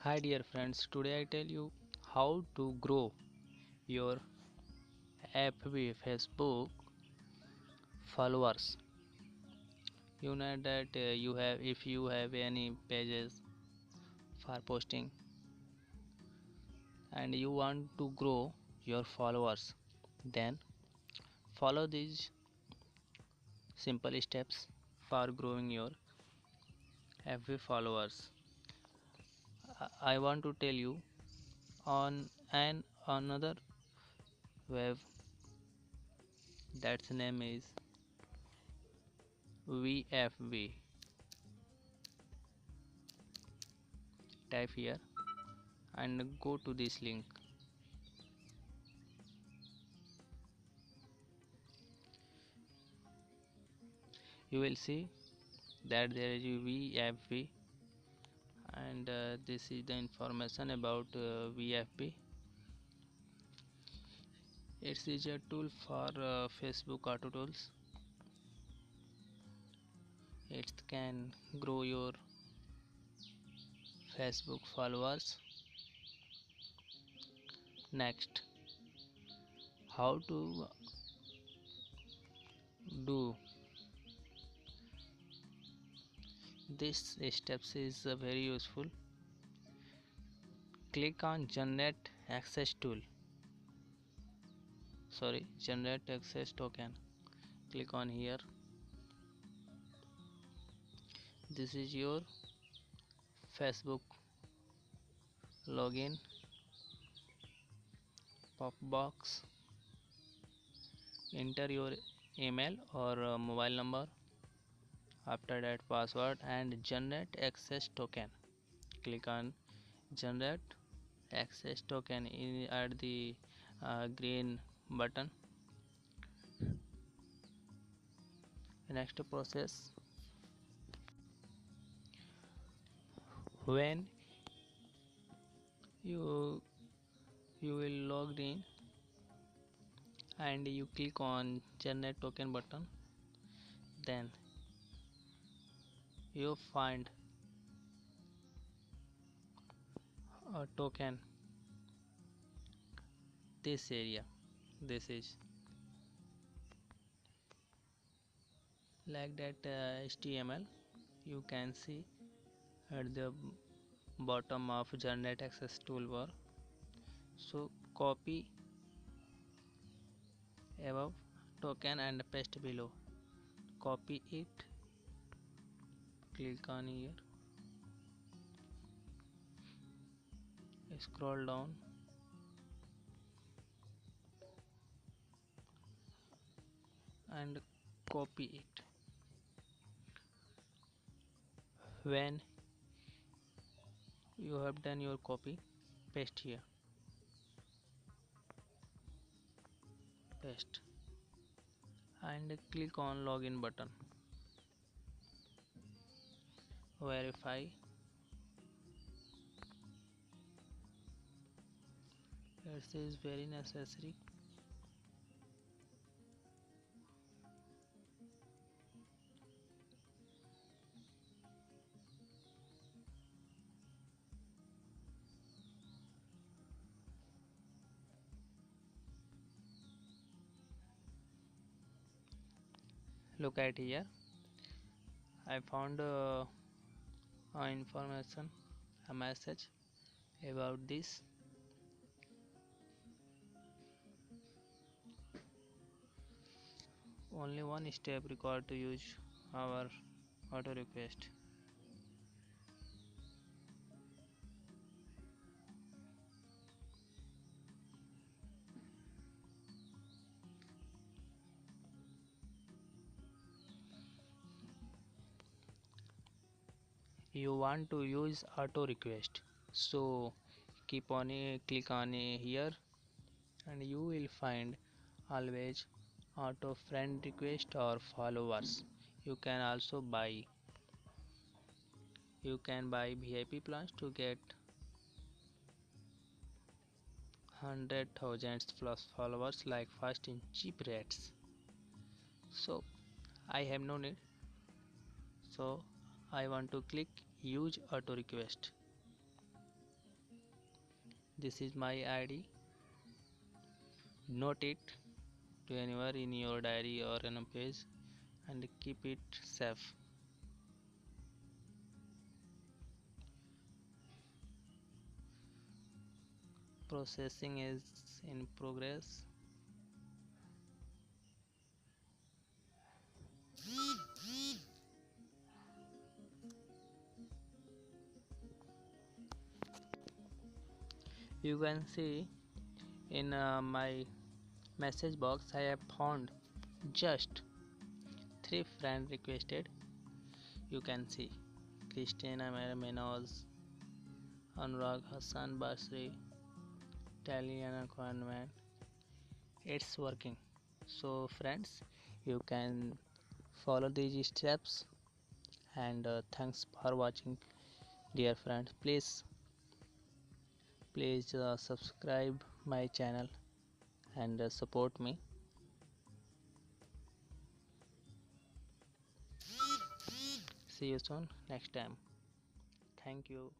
Hi dear friends, today I tell you how to grow your FB Facebook followers. You know that you have if you have any pages for posting and you want to grow your followers, then follow these simple steps for growing your FB followers. I want to tell you on an another web that's name is VFB. Type here and go to this link. You will see that there is a VFB, and this is the information about VFB. It is a tool for Facebook auto tools. It can grow your Facebook followers. Next, how to do this steps is very useful. Click on generate access token. Click on here. This is your Facebook login pop box. Enter your email or mobile number, after that password and generate access token. Click on generate access token at the green button. Next process, when you will logged in and you click on generate token button, then you find a token. This area, this is like that HTML you can see at the bottom of generate access toolbar. So copy above token and paste below. Copy it, click on here, scroll down and copy it. When you have done your copy, paste here, paste, and click on login button. Verify. It is very necessary. Look at here, I found information, a message about this. Only one step required to use our auto request. You want to use auto request, so keep on click on here and you will find always auto friend request or followers. You can buy VIP plans to get 100,000 plus followers like fast in cheap rates. So I have no need, so I want to click use auto request. This is my ID. Note it to anywhere in your diary or on a page and keep it safe. Processing is in progress. You can see in my message box I have found just 3 friend requested. You can see Christina Menos, Anurag Hassan Basri, Taliana Convent. It's working. So friends, you can follow these steps, and thanks for watching, dear friends. Please subscribe my channel and support me. See you soon next time. Thank you.